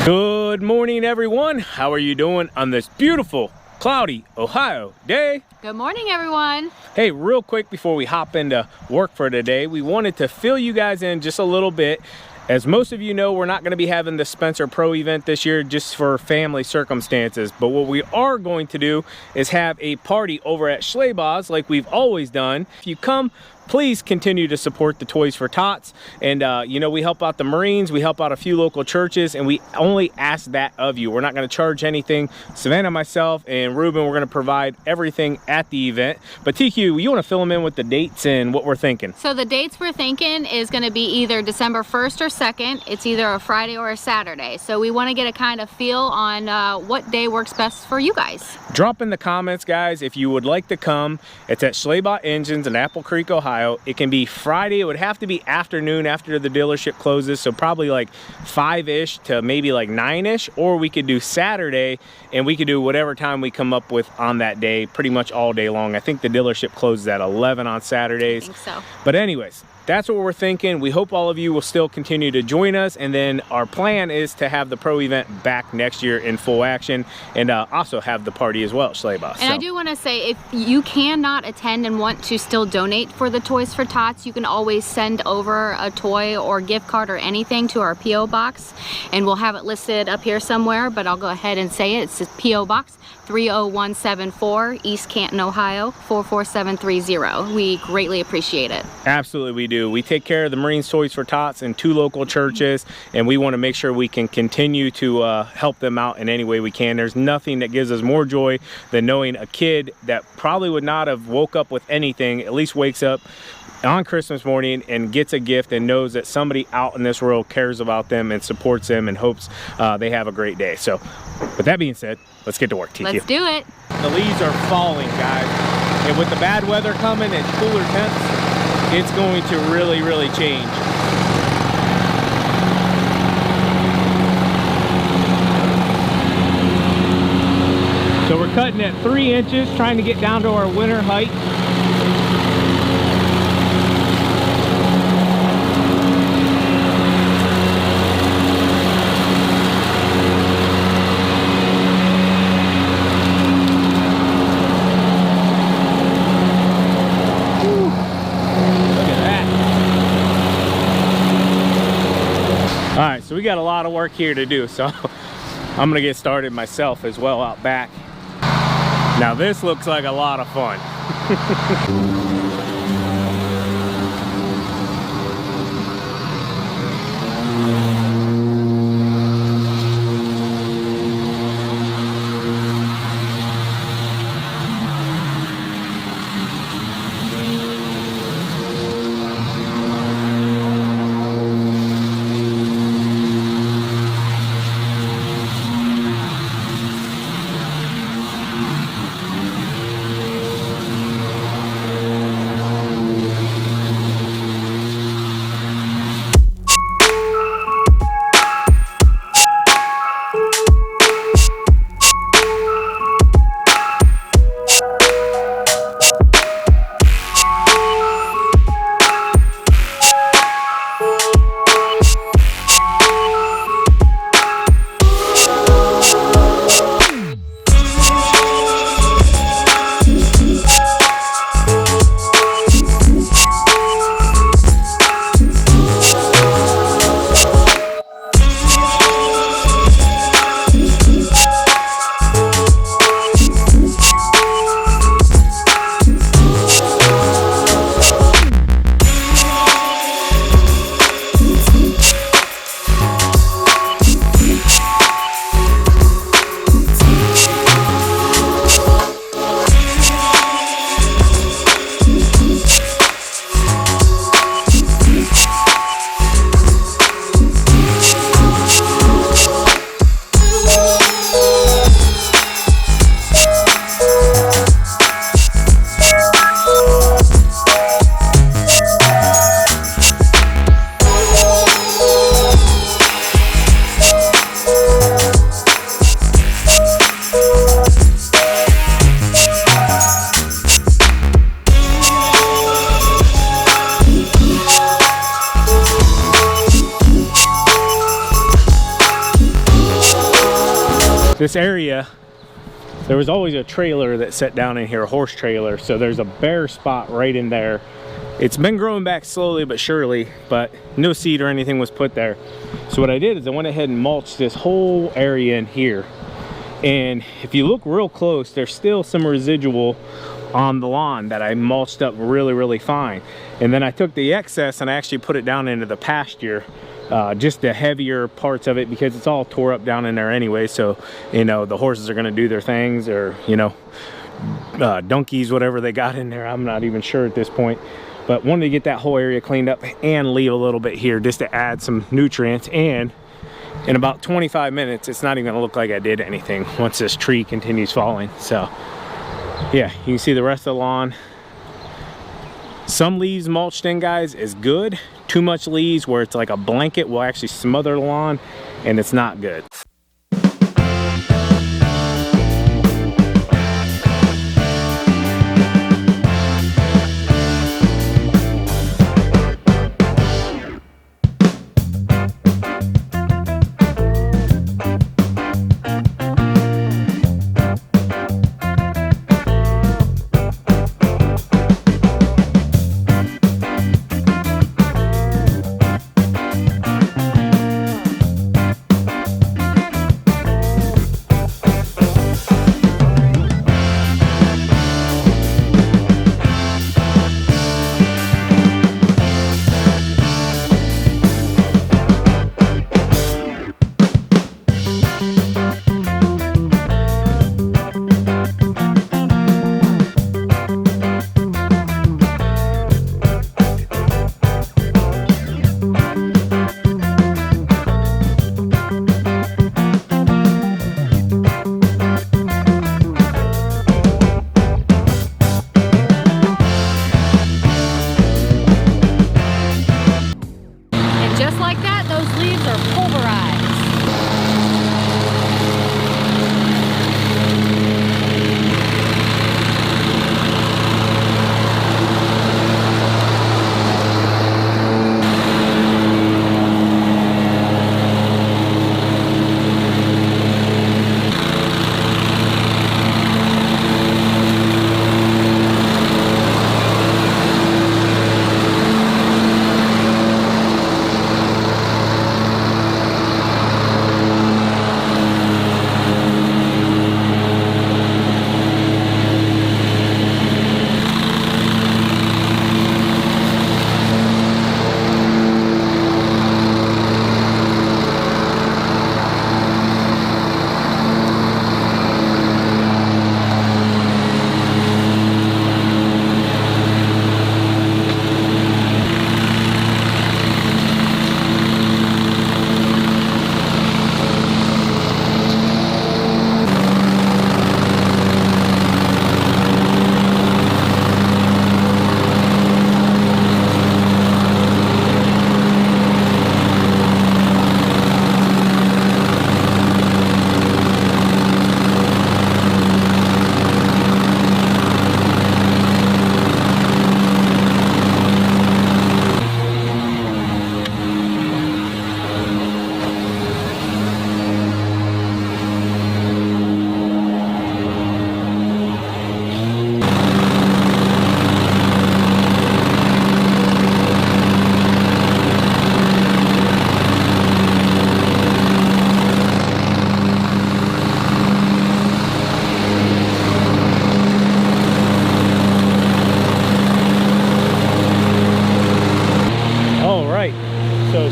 Good morning, everyone. How are you doing on this beautiful, cloudy Ohio day? Good morning, everyone. Hey, real quick before we hop into work for today, we wanted to fill you guys in just a little bit. As most of you know, we're not going to be having the Spencer Pro event this year just for family circumstances. But what we are going to do is have a party over at Schleybaug's like we've always done. If you come, please continue to support the Toys for Tots. And you know, we help out the Marines, we help out a few local churches, and we only ask that of you. We're not going to charge anything. Savannah, myself, and Ruben, we're going to provide everything at the event. But TQ, you want to fill them in with the dates and what we're thinking? So the dates we're thinking is going to be either December 1st or 2nd. It's either a Friday or a Saturday. So we want to get a kind of feel on what day works best for you guys. Drop in the comments, guys, if you would like to come. It's at Schleybaugh Engines in Apple Creek, Ohio. It can be Friday. It would have to be afternoon after the dealership closes, so probably like 5-ish to maybe like 9-ish, or we could do Saturday, and we could do whatever time we come up with on that day, pretty much all day long. I think the dealership closes at 11 on Saturdays. I think so. But anyways, that's what we're thinking. We hope all of you will still continue to join us, and then our plan is to have the pro event back next year in full action, and also have the party as well, Schleybaugh. And I do want to say, if you cannot attend and want to still donate for the Toys for Tots, you can always send over a toy or gift card or anything to our P.O. Box, and we'll have it listed up here somewhere, but I'll go ahead and say it. It's the P.O. Box 30174, East Canton, Ohio 44730. We greatly appreciate it. Absolutely, we do. We take care of the Marines Toys for Tots in 2 local churches, and we want to make sure we can continue to help them out in any way we can. There's nothing that gives us more joy than knowing a kid that probably would not have woke up with anything, at least wakes up on Christmas morning and gets a gift and knows that somebody out in this world cares about them and supports them and hopes they have a great day. So with that being said, let's get to work, TQ. Let's do it. The leaves are falling, guys, and with the bad weather coming and cooler temps, it's going to really change. So we're cutting at 3 inches, trying to get down to our winter height. All right, so we got a lot of work here to do, so I'm gonna get started myself as well out back. Now this looks like a lot of fun. this area, there was always a trailer that set down in here, a horse trailer. So there's a bare spot right in there. It's been growing back slowly but surely, but no seed or anything was put there. So what I did is I went ahead and mulched this whole area in here. And if you look real close, there's still some residual on the lawn that I mulched up really fine. And then I took the excess and I actually put it down into the pasture, just the heavier parts of it, because it's all tore up down in there anyway. So, you know, the horses are gonna do their things, or, you know, donkeys, whatever they got in there, I'm not even sure at this point. But wanted to get that whole area cleaned up and leave a little bit here just to add some nutrients. And in about 25 minutes, it's not even gonna look like I did anything once this tree continues falling. So yeah, you can see the rest of the lawn. Some leaves mulched in, guys, is good. Too much leaves where it's like a blanket will actually smother the lawn, and it's not good.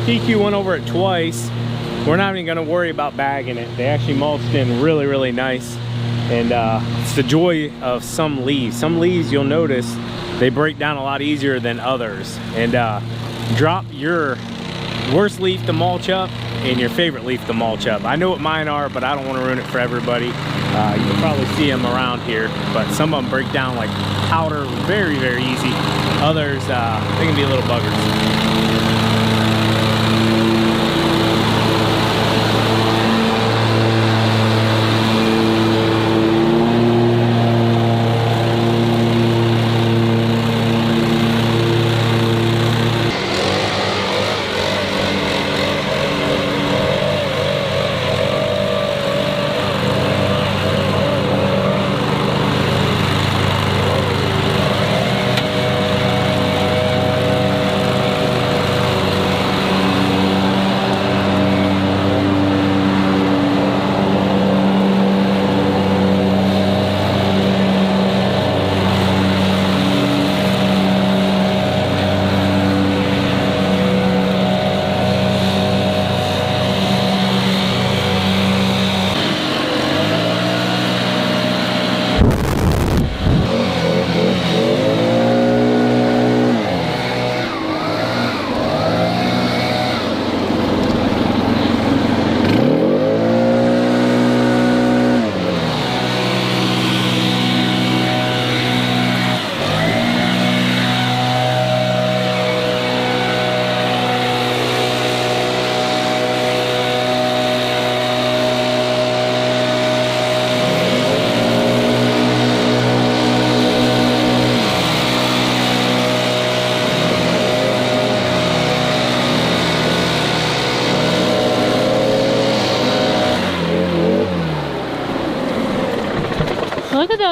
TQ went over it twice. We're not even gonna worry about bagging it. They actually mulched in really nice. And it's the joy of some leaves. Some leaves, you'll notice, they break down a lot easier than others. And drop your worst leaf to mulch up and your favorite leaf to mulch up. I know what mine are, but I don't want to ruin it for everybody. You can probably see them around here, but some of them break down like powder very easy. Others, they can be little buggers.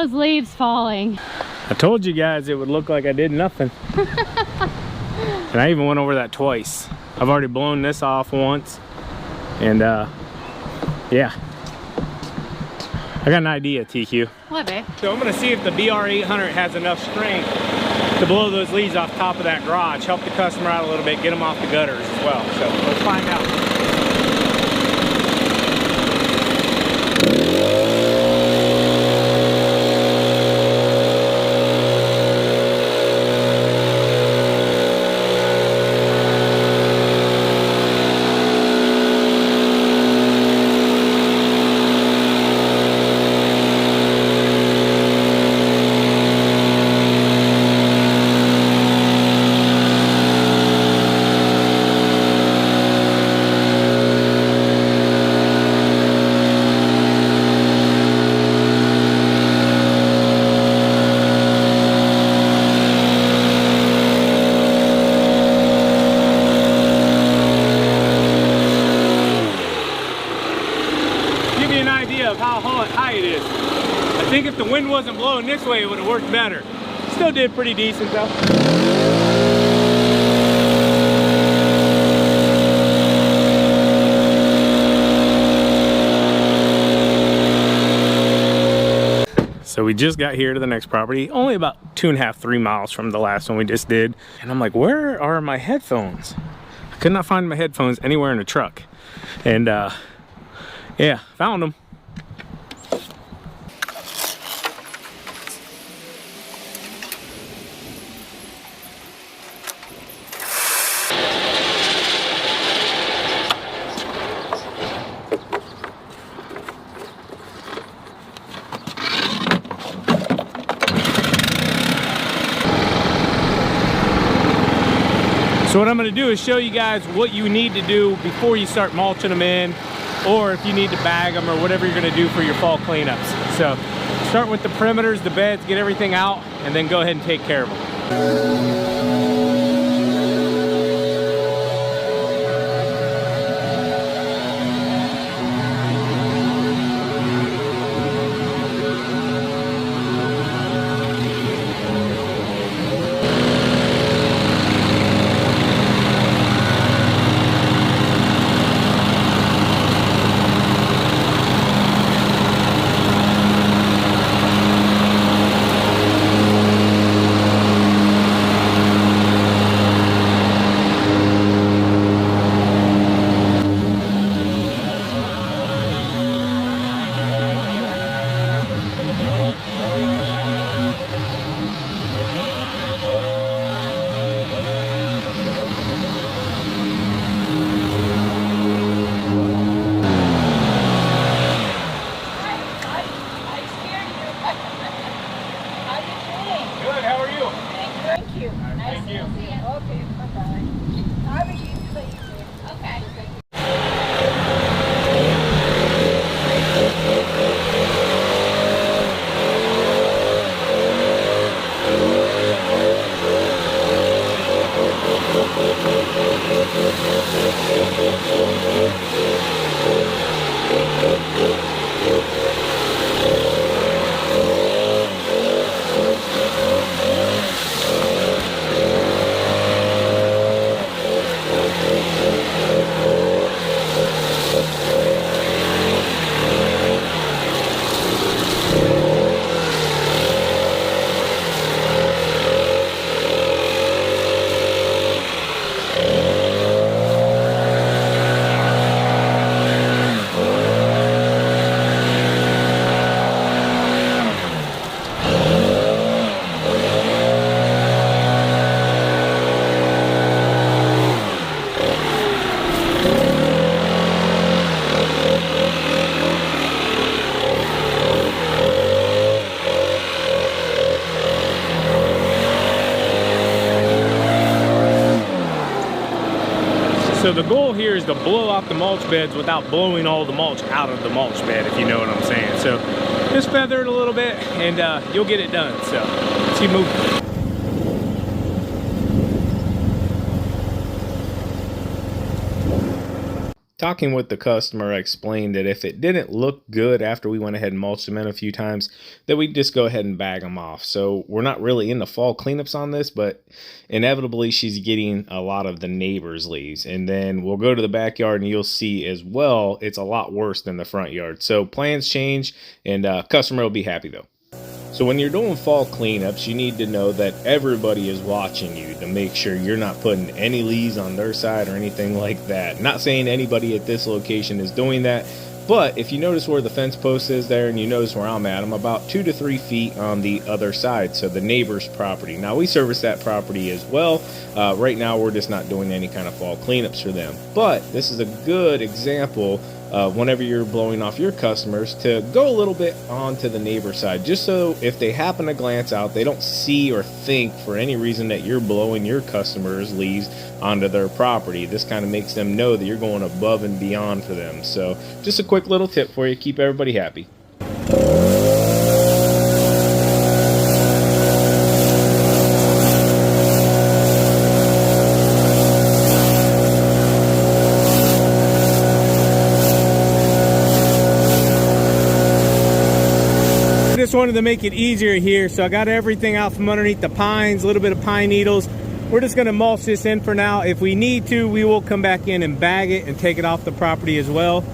those leaves falling. I told you guys it would look like I did nothing. And I even went over that twice. I've already blown this off once. And yeah. I got an idea, TQ. What, babe? So I'm gonna see if the BR800 has enough strength to blow those leaves off top of that garage, help the customer out a little bit, get them off the gutters as well. So let's find out. Of how high it is. I think if the wind wasn't blowing this way, it would have worked better. Still did pretty decent though. So we just got here to the next property, only about 2.5, 3 miles from the last one we just did. And I'm like, where are my headphones? I could not find my headphones anywhere in the truck. And yeah, found them. So what I'm going to do is show you guys what you need to do before you start mulching them in, or if you need to bag them or whatever you're going to do for your fall cleanups. So start with the perimeters, the beds, get everything out, and then go ahead and take care of them. So the goal here is to blow out the mulch beds without blowing all the mulch out of the mulch bed, if you know what I'm saying. So just feather it a little bit and you'll get it done. So let's keep moving. Talking with the customer, I explained that if it didn't look good after we went ahead and mulched them in a few times, that we'd just go ahead and bag them off. So we're not really in the fall cleanups on this, but inevitably she's getting a lot of the neighbors' leaves. And then we'll go to the backyard and you'll see as well, it's a lot worse than the front yard. So plans change, and customer will be happy though. So when you're doing fall cleanups, you need to know that everybody is watching you to make sure you're not putting any leaves on their side or anything like that. Not saying anybody at this location is doing that, but if you notice where the fence post is there and you notice where I'm at, I'm about 2 to 3 feet on the other side, so the neighbor's property. Now we service that property as well. Right now we're just not doing any kind of fall cleanups for them. But this is a good example whenever you're blowing off your customers to go a little bit onto the neighbor side, just so if they happen to glance out, they don't see or think for any reason that you're blowing your customers' leaves onto their property. This kind of makes them know that you're going above and beyond for them. So just a quick little tip for you, keep everybody happy. Just wanted to make it easier here, so I got everything out from underneath the pines, a little bit of pine needles. We're just going to mulch this in for now. If we need to, we will come back in and bag it and take it off the property as well.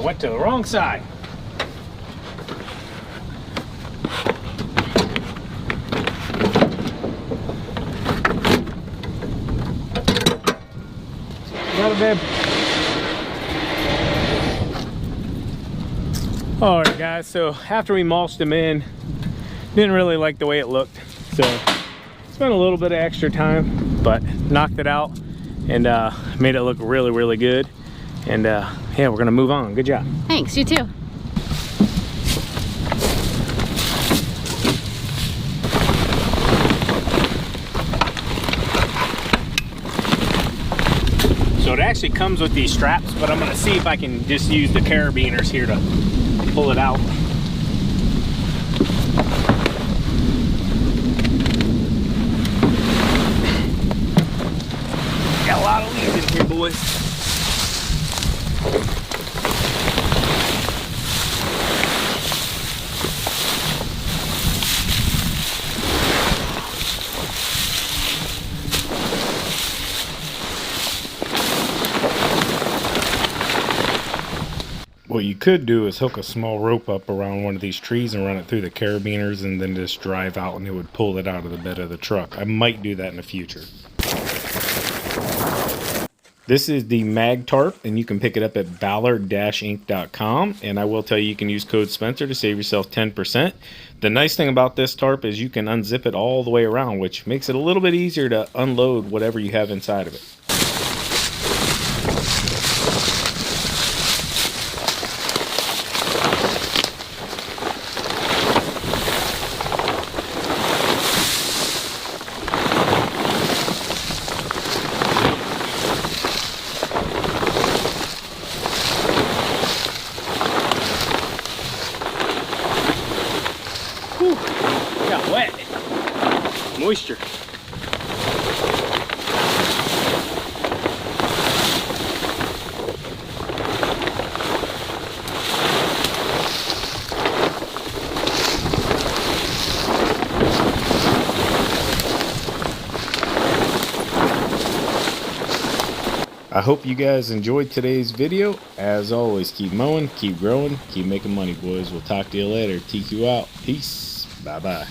Went to the wrong side. babe. All right, guys, so after we mulched them in, didn't really like the way it looked. So spent a little bit of extra time, but knocked it out and made it look really, really good. And yeah, we're gonna move on. Good job. Thanks, you too. So it actually comes with these straps, but I'm gonna see if I can just use the carabiners here to pull it out. Got a lot of leaves in here, boys. What you could do is hook a small rope up around one of these trees and run it through the carabiners and then just drive out and it would pull it out of the bed of the truck. I might do that in the future. This is the mag tarp and you can pick it up at ballard-inc.com, and I will tell you, you can use code Spencer to save yourself 10%. The nice thing about this tarp is you can unzip it all the way around, which makes it a little bit easier to unload whatever you have inside of it. Whew, got wet. Moisture. I hope you guys enjoyed today's video. As always, keep mowing, keep growing, keep making money, boys. We'll talk to you later. TQ out. Peace. Bye-bye.